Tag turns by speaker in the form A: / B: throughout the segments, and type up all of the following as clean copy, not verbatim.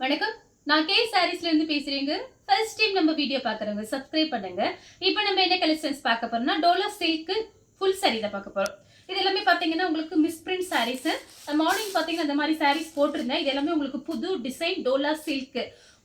A: வணக்கம். நான் கே சாரீஸ்ல இருந்து பேசுறேங்க. ஃபர்ஸ்ட் டைம் நம்ம வீடியோ பாக்குறவங்க சப்ஸ்கிரைப் பண்ணுங்க. இப்போ நம்ம என்ன கலெக்ஷன்ஸ் பார்க்க போறோம்னா டோலா சில்க் ஃபுல் saree தான் பார்க்க போறோம். இது எல்லாமே பாத்தீங்கன்னா உங்களுக்கு மிஸ் பிரிண்ட் sarees. மார்னிங் பாத்தீங்கன்னா இந்த மாதிரி sarees போட்டிருந்தேன். இது எல்லாமே உங்களுக்கு புது design Dola silk.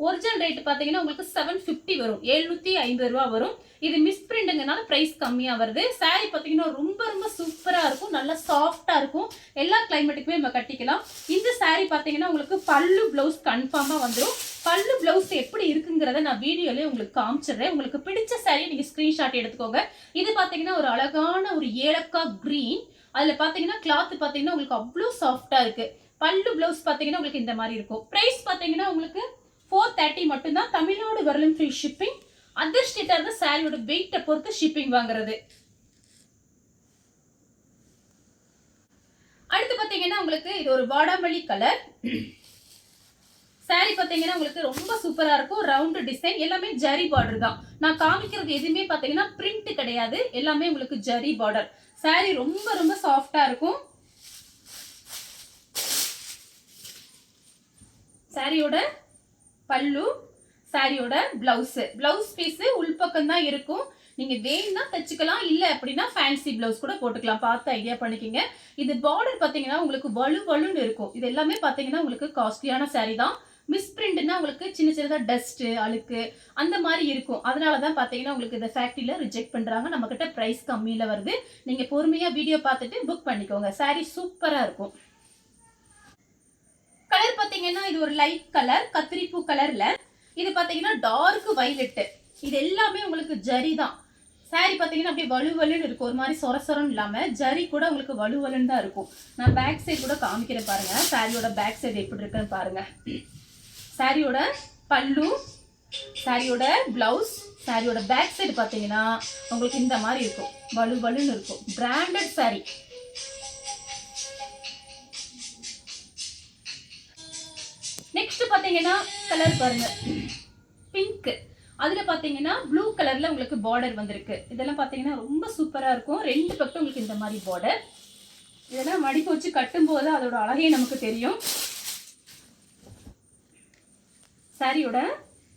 A: Original rate பாத்தீங்கன்னா உங்களுக்கு 750 வரும். 750 ரூபாய் வரும். இது மிஸ் பிரிண்ட்ங்கனால பிரைஸ் கம்மியா வருது. saree பாத்தீங்கன்னா ரொம்ப ரொம்ப சூப்பரா இருக்கும். நல்லா சாஃப்ட்டா இருக்கும். எல்லா கிளைமேட்டுக்குமே நம்ம கட்டிக்கலாம். இந்த saree பாத்தீங்கன்னா உங்களுக்கு பல்லு பிளவுஸ் கன்ஃபார்மா வந்துரும். பல்லு பிளவுஸ் எப்படி இருக்குங்கிறத நான் வீடியோலயே உங்களுக்கு காமிச்சிடுறேன். உங்களுக்கு பிடிச்ச saree நீங்க ஸ்கிரீன்ஷாட் எடுத்துக்கோங்க. இது பாத்தீங்கன்னா ஒரு அழகான ஒரு ஏலக்காய் கிரீன். அதுல பாத்தீங்கன்னா கிளாத் பாத்தீங்கன்னா உங்களுக்கு அவ்வளவு சாஃப்ட்டா இருக்கு. பல்லு பிளவுஸ் பாத்தீங்கன்னா உங்களுக்கு இந்த மாதிரி இருக்கும். பிரைஸ் பாத்தீங்கன்னா உங்களுக்கு 430 மட்டும் தான். தமிழ்நாடு வரலும் ஃப்ரீ ஷிப்பிங். அதர் ஸ்டேட்டா இருந்த சாரியோட வெயிட்ட பொறுத்து ஷிப்பிங் வாங்குறது. அடுத்து பாத்தீங்கன்னா உங்களுக்கு இது ஒரு வாடாமல்லி கலர் சாரி. பாத்தீங்கன்னா உங்களுக்கு ரொம்ப சூப்பரா இருக்கும். ரவுண்ட் டிசைன் எல்லாமே ஜரி பார்டர் தான். நான் காமிக்கிறது எதுவுமே பாத்தீங்கன்னா பிரிண்ட் கிடையாது. எல்லாமே உங்களுக்கு ஜரி பார்டர். சாரி ரொம்ப ரொம்ப சாஃப்டா இருக்கும். சாரியோட பல்லு, சாரியோட பிளவுஸ் பீஸ் உள்பக்கம் தான் இருக்கும். நீங்க வேணும்னா தச்சுக்கலாம், இல்ல அப்படின்னா ஃபேன்சி பிளவுஸ் கூட போட்டுக்கலாம். பார்த்து ஐடியா பண்ணிக்கங்க. இது பார்டர் பாத்தீங்கன்னா உங்களுக்கு வலுவலுன்னு இருக்கும். இது எல்லாமே பாத்தீங்கன்னா உங்களுக்கு காஸ்ட்லியான சாரி தான். மிஸ் பிரிண்ட்னா உங்களுக்கு சின்ன சின்னதா டஸ்ட் அழுக்கு அந்த மாதிரி இருக்கும். அதனாலதான் பாத்தீங்கன்னா உங்களுக்கு இந்த ஃபேக்டரியில ரிஜெக்ட் பண்றாங்க. நம்ம கிட்ட பிரைஸ் கம்மியில வருது. நீங்க பொறுமையா வீடியோ பார்த்துட்டு புக் பண்ணிக்கோங்க. சாரி சூப்பரா இருக்கும். கலர் பாத்தீங்கன்னா இது ஒரு லைட் கலர் கத்திரிப்பூ கலர்ல. இது பாத்தீங்கன்னா டார்க் வயலட். இது எல்லாமே உங்களுக்கு ஜரி தான். சாரி பாத்தீங்கன்னா அப்படியே வலுவலுன்னு இருக்கும். ஒரு மாதிரி சொரசொரன்னு இல்லாம ஜரி கூட உங்களுக்கு வலுவலுன்னு தான் இருக்கும். நான் பேக் சைடு கூட காமிக்கிறேன் பாருங்க. சாரியோட பேக் சைடு எப்படி இருக்குன்னு பாருங்க. சாரியோட பல்லு, சாரியோட பிளவுஸ், சாரியோட பேக் சைடு பாத்தீங்கன்னா உங்களுக்கு இந்த மாதிரி இருக்கும். வலுவலுன்னு இருக்கும். Branded sorry. நெக்ஸ்ட் பாத்தீங்கன்னா கலர் பாருங்க. பிங்க். அதுல பாத்தீங்கன்னா ப்ளூ கலர்ல உங்களுக்கு பார்டர் வந்திருக்கு. இதெல்லாம் பாத்தீங்கன்னா ரொம்ப சூப்பரா இருக்கும். ரெண்டு பக்கம் உங்களுக்கு இந்த மாதிரி பார்டர். இதெல்லாம் மடிப்பு வச்சு கட்டும் போது அதோட அழகே நமக்கு தெரியும். சாரியோட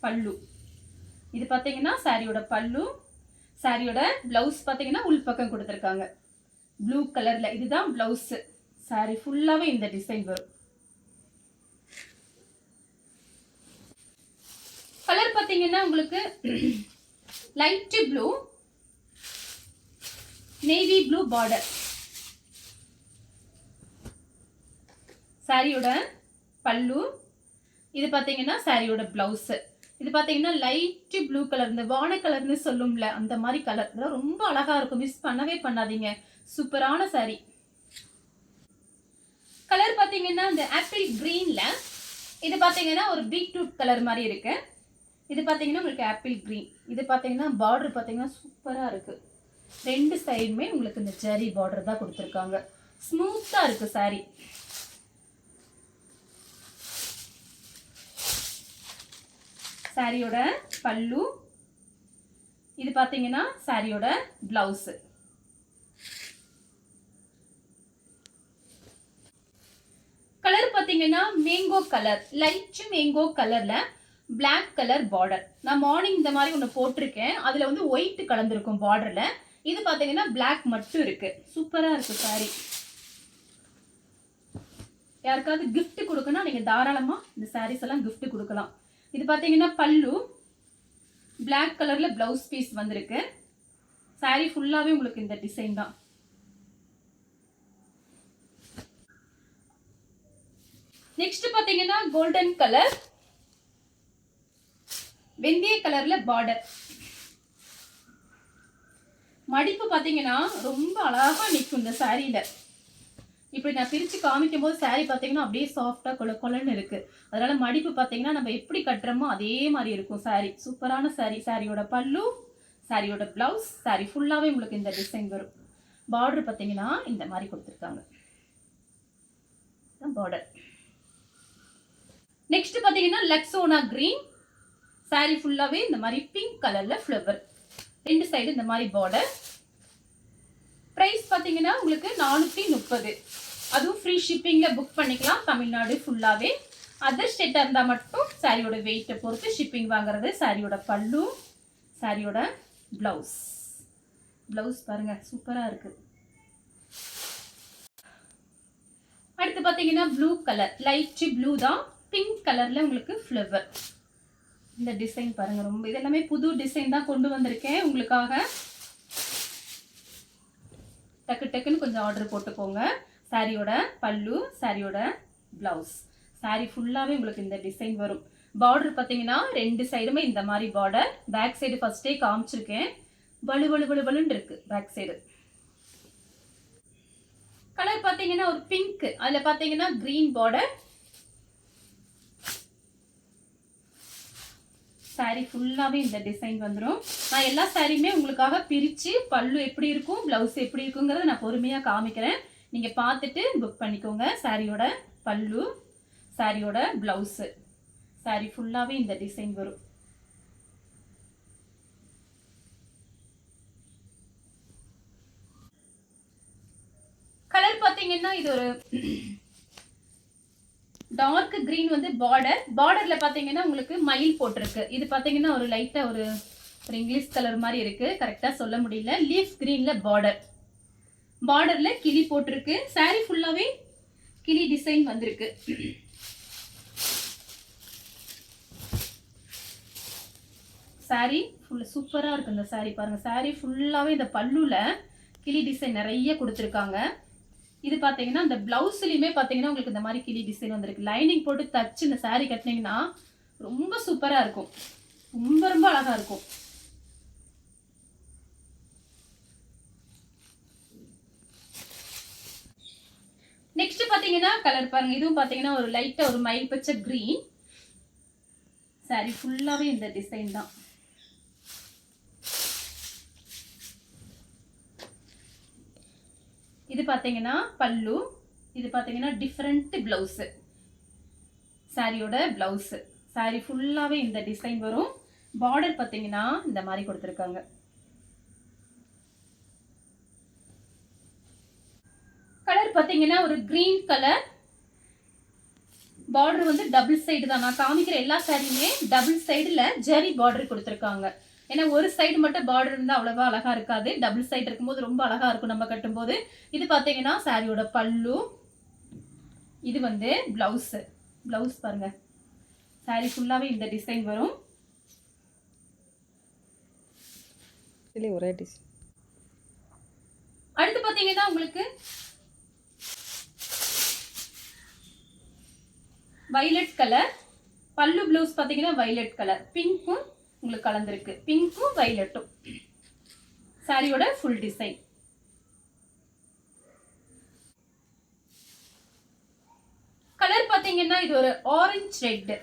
A: பல்லு. இது பாத்தீங்கன்னா சாரியோட பல்லு. சாரியோட பிளவுஸ் பாத்தீங்கன்னா உள் பக்கம் கொடுத்துருக்காங்க ப்ளூ கலர்ல. இதுதான் பிளவுஸ். சாரி ஃபுல்லாவே இந்த டிசைன் வரும். கலர் பாத்தீங்கன்னா உங்களுக்கு light blue, navy blue border. சாரியோட பல்லு. இது பாத்தீங்கன்னா சாரியோட பிளவுஸ். இது பாத்தீங்கன்னா லைட் ப்ளூ கலர், இந்த வான கலர்னு சொல்லும்ல அந்த மாதிரி கலர். ரொம்ப அழகா இருக்கும். மிஸ் பண்ணவே பண்ணாதீங்க. சூப்பரான சாரி. கலர் பாத்தீங்கன்னா இந்த ஆப்பிள் கிரீன்ல. இது பாத்தீங்கன்னா ஒரு பீட்ரூட் கலர் மாதிரி இருக்கு. இது பாத்தீங்கன்னா உங்களுக்கு ஆப்பிள் கிரீன். இது பாத்தீங்கன்னா பார்டர் பாத்தீங்கன்னா சூப்பரா இருக்கு. ரெண்டு சைடுமே உங்களுக்கு இந்த ஜரி பார்டர் தான் கொடுத்துருக்காங்க. ஸ்மூத்தா இருக்கு சாரி. சாரியோட பல்லு. இது பாத்தீங்கன்னா சாரியோட பிளவுஸ். கலர் பாத்தீங்கன்னா மேங்கோ கலர், லைட் மேங்கோ கலர்ல பிளாக் கலர் பார்டர். நான் மார்னிங் இந்த மாதிரி ஒன்று போட்டிருக்கேன். அதுல வந்து ஒயிட் கலந்துருக்கும் பார்டர்ல. இது பாத்தீங்கன்னா பிளாக் மட்டும் இருக்கு. சூப்பரா இருக்கு சாரி. யாருக்காவது கிஃப்ட் கொடுக்கணும் நீங்க தாராளமா இந்த சாரீஸ் எல்லாம் கிஃப்ட் கொடுக்கலாம். இது பாத்தீங்கன்னா பல்லு, பிளாக் கலர்ல பிளவுஸ் பீஸ் வந்திருக்கு. சாரி ஃபுல்லாவே உங்களுக்கு இந்த டிசைன் தான். நெக்ஸ்ட் பாத்தீங்கன்னா கோல்டன் கலர், வெந்தய கலர்ல பார்டர். மடிப்பு பாத்தீங்கன்னா ரொம்ப அழகா நிற்கும் இந்த சாரியில. இப்படி நான் பிரிச்சு காமிக்கும் போது சாரி பாத்தீங்கன்னா அப்படியே சாஃப்டா கொலன்னு இருக்கு. அதனால மடிப்பு பாத்தீங்கன்னா நம்ம எப்படி கட்டுறோமோ அதே மாதிரி இருக்கும் சாரி. சூப்பரான சாரி. சாரியோட பல்லு, சாரியோட பிளவுஸ், சாரி ஃபுல்லாவே உங்களுக்கு இந்த டிசைன் வரும். பார்டர் பாத்தீங்கன்னா இந்த மாதிரி கொடுத்துருக்காங்க பார்டர். நெக்ஸ்ட் பாத்தீங்கன்னா லக்ஸோனா கிரீன். சாரி ஃபுல்லாவே இந்த மாதிரி பிங்க் கலர்ல ஃப்ளவர். ரெண்டு சைடு இந்த மாதிரி பார்டர். பிரைஸ் பாத்தீங்கன்னா உங்களுக்கு 430. அதுவும் ஃப்ரீ ஷிப்பிங்ல புக் பண்ணிக்கலாம் தமிழ்நாடு ஃபுல்லாவே. அதர் ஸ்டேட்டாக இருந்தால் மட்டும் சாரியோட வெயிட்டை பொறுத்து ஷிப்பிங் வாங்குறது. சாரியோட பல்லு, சாரியோட ப்ளவுஸ். ப்ளவுஸ் பாருங்க சூப்பராக இருக்குது. அடுத்து பார்த்தீங்கன்னா ப்ளூ கலர், லைட் ப்ளூ தான், பிங்க் கலரில் உங்களுக்கு ஃப்ளவர். இந்த டிசைன் பாருங்க, ரொம்ப இதெல்லாமே புது டிசைன் தான் கொண்டு வந்திருக்கேன் உங்களுக்காக. டக்கு டக்குன்னு கொஞ்சம் ஆர்டர் போட்டுக்கோங்க. சாரியோட பல்லு, சாரியோட ப்ளவுஸ். சாரி ஃபுல்லாகவே உங்களுக்கு இந்த டிசைன் வரும். பார்டர் பார்த்தீங்கன்னா 2 சைடுமே இந்த மாதிரி பார்டர். பேக் சைடு ஃபர்ஸ்டே காமிச்சிருக்கேன். பலு பலு பலு பலுன்னு இருக்கு பேக் சைடு. கலர் பார்த்தீங்கன்னா ஒரு பிங்க், அதில் பார்த்தீங்கன்னா கிரீன் பார்டர். சாரி ஃபுல்லாகவே இந்த டிசைன் வந்துடும். நான் எல்லா சாரியுமே உங்களுக்காக பிரித்து பல்லு எப்படி இருக்கும், ப்ளவுஸ் எப்படி இருக்குங்கிறத நான் பொறுமையாக காமிக்கிறேன். நீங்கள் பார்த்துட்டு புக் பண்ணிக்கோங்க. சாரியோட பல்லு, சாரியோட ப்ளவுஸு. சாரி ஃபுல்லாகவே இந்த டிசைன் வரும். கலர் பார்த்தீங்கன்னா இது ஒரு டார்க் கிரீன் வந்து பார்டர். பார்டர்ல பார்த்தீங்கன்னா உங்களுக்கு மயில் போட்டிருக்கு. இது பார்த்தீங்கன்னா ஒரு லைட்டாக ஒரு இங்கிலீஷ் கலர் மாதிரி இருக்கு, கரெக்டாக சொல்ல முடியல. லீஃப் கிரீன்ல பார்டர், பார்டர்ல கிளி போட்டிருக்கு. சாரி ஃபுல்லாகவே கிளி டிசைன் வந்திருக்கு. சாரி ஃபுல் சூப்பராக இருக்கு. இந்த சாரி பாருங்க, சாரி ஃபுல்லாகவே இந்த பல்லுல கிளி டிசைன் நிறைய கொடுத்துருக்காங்க. இது பார்த்தீங்கன்னா இந்த பிளவுஸ்லையுமே பார்த்தீங்கன்னா உங்களுக்கு இந்த மாதிரி கிளி டிசைன் வந்திருக்கு. லைனிங் போட்டு தச்சு இந்த சாரி கட்டினீங்கன்னா ரொம்ப சூப்பராக இருக்கும், ரொம்ப ரொம்ப அழகாக இருக்கும். நெக்ஸ்ட் பார்த்தீங்கன்னா கலர் பாருங்க, இதுவும் பார்த்தீங்கன்னா ஒரு லைட்டாக ஒரு மயில் பச்சை கிரீன். சாரி ஃபுல்லாகவே இந்த டிசைன் தான். இது பார்த்தீங்கன்னா பல்லு, இது பார்த்தீங்கன்னா டிஃப்ரெண்ட் பிளவுஸ். சாரியோட பிளவுஸ். சாரி ஃபுல்லாகவே இந்த டிசைன் வரும். பார்டர் பார்த்தீங்கன்னா இந்த மாதிரி கொடுத்துருக்காங்க. கலர் பார்த்தீங்கன்னா ஒரு கிரீன் கலர். பார்டர் வந்து டபுள் சைடு தான். நான் காமிக்கிற எல்லா சாரியுமே டபுள் சைடுல ஜரி பார்டர் கொடுத்துருக்காங்க. ஏன்னா ஒரு சைடு மட்டும் பார்டர் இருந்தால் அவ்வளவா அழகா இருக்காது. டபுள் சைடு இருக்கும்போது ரொம்ப அழகா இருக்கும் நம்ம கட்டும்போது. இது பார்த்தீங்கன்னா சாரியோட பல்லு, இது வந்து பிளவுஸ். பிளவுஸ் பாருங்க, சாரி ஃபுல்லாகவே இந்த டிசைன் வரும்.
B: ஒரே டிசைன்.
A: அடுத்து பார்த்தீங்கன்னா உங்களுக்கு வைலட் கலர். பல்லு ப்ளவுஸ் பார்த்தீங்கன்னா வைலட் கலர், பிங்க்கும் உங்களுக்கு கலந்துருக்கு, பிங்க்கும் வைலட்டும். சாரியோட ஃபுல் டிசைன். கலர் பார்த்தீங்கன்னா இது ஒரு ஆரஞ்சு ரெட்,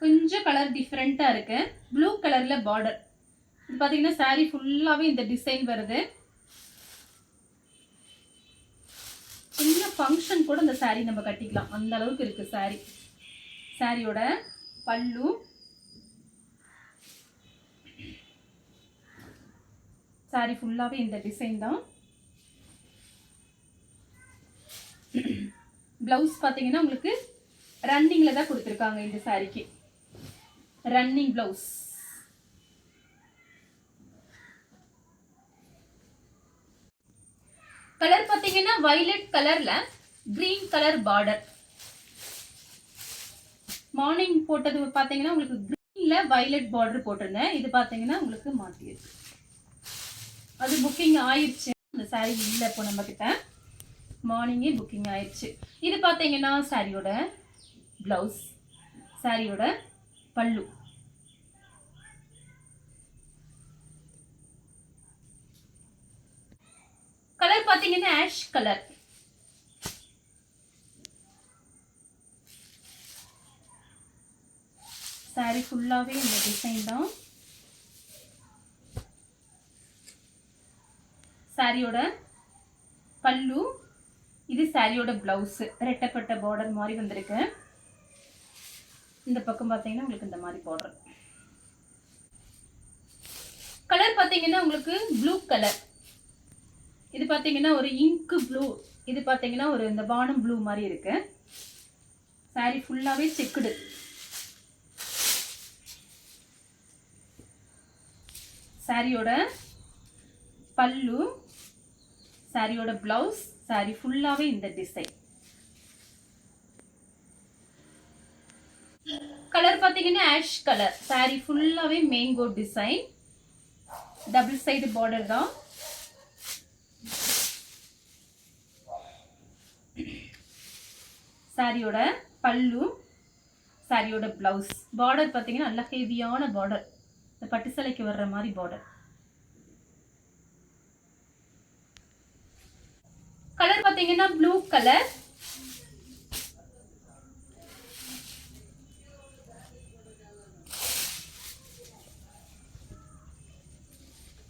A: கொஞ்சம் கலர் டிஃப்ரெண்டா இருக்கு. ப்ளூ கலர்ல பார்டர். இது பார்த்தீங்கன்னா சாரி ஃபுல்லாகவே இந்த டிசைன் வருது. சின்ன ஃபங்க்ஷன் கூட இந்த சாரி நம்ம கட்டிக்கலாம், அந்த அளவுக்கு இருக்கு சாரி. சாரியோட பல்லு, சாரி ஃபுல்லாகவே இந்த டிசைன் தான். பிளவுஸ் பார்த்தீங்கன்னா உங்களுக்கு ரன்னிங்ல தான் கொடுத்துருக்காங்க இந்த சாரிக்கு. Running blouse. கலர் பார்த்தீங்கன்னா வைலட் கலர்ல கிரீன் கலர் பார்டர். மார்னிங் போட்டது பார்த்தீங்கன்னா உங்களுக்கு கிரீன்ல வைலட் பார்டர் போட்டிருந்தேன். இது பார்த்தீங்கன்னா உங்களுக்கு மாற்றிருக்கு. அது புக்கிங் ஆயிடுச்சு. அந்த சாரி இல்லை இப்போ நம்ம கிட்ட, மார்னிங்கே புக்கிங் ஆயிடுச்சு. இது பார்த்தீங்கன்னா சாரியோட பிளவுஸ், சாரியோட பல்லு. கலர் பார்த்தீங்கன்னா ஆஷ் கலர். சாரி ஃபுல்லாகவே இந்த டிசைன் தான். சாரியோட பல்லு, இது சாரியோட பிளவுஸ். ரெட்டப்பட்ட பார்டர் மாதிரி வந்திருக்கு. இந்த பக்கம் பார்த்தீங்கன்னா உங்களுக்கு இந்த மாதிரி பார்டர். கலர் பார்த்தீங்கன்னா உங்களுக்கு ப்ளூ கலர். இது பார்த்தீங்கன்னா ஒரு இங்க் ப்ளூ. இது பார்த்தீங்கன்னா ஒரு இந்த வானம் ப்ளூ மாதிரி இருக்கு. saree ஃபுல்லாவே செக்குடு. சாரியோட பல்லு, சாரியோட பிளவுஸ், சாரி ஃபுல்லாவே இந்த டிசைன். கலர் பாத்தீங்கன்னா ஆஷ் கலர். சாரி ஃபுல்லாவே mango design. Double side border தான். சாரியோட பல்லு, சாரியோட பிளவுஸ். பார்டர் பாத்தீங்கன்னா நல்ல ஹெவியான பார்டர். இந்த பட்டு சேலைக்கு வர்ற மாதிரி பார்டர். கலர் பாத்தீங்கன்னா ப்ளூ கலர்.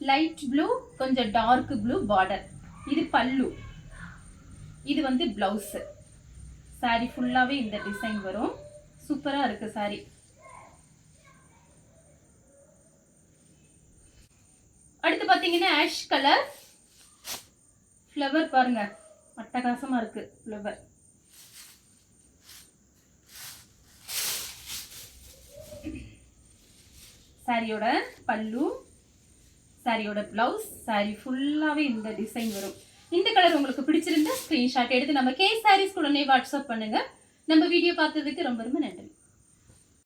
A: லைட் ப்ளூ, கொஞ்சம் டார்க் ப்ளூ பார்டர். இது பல்லு, இது வந்து பிளவுஸ். சாரி ஃபுல்லாவே இந்த டிசைன் வரும். சூப்பரா இருக்கு சாரி. அடுத்து பாத்தீங்கன்னா ஆஷ் கலர். ஃப்ளவர் பாருங்க, அட்டகாசமா இருக்கு ஃப்ளவர். சாரியோட பல்லு, சாரியோட பிளவுஸ், சாரி ஃபுல்லாவே இந்த டிசைன் வரும். இந்த கலர் உங்களுக்கு பிடிச்சிருந்தா ஸ்கிரீன்ஷாட் எடுத்து நம்ம கே சாரீஸ் உடனே வாட்ஸ்அப் பண்ணுங்க. நம்ம வீடியோ பார்த்ததுக்கு ரொம்ப ரொம்ப நன்றி.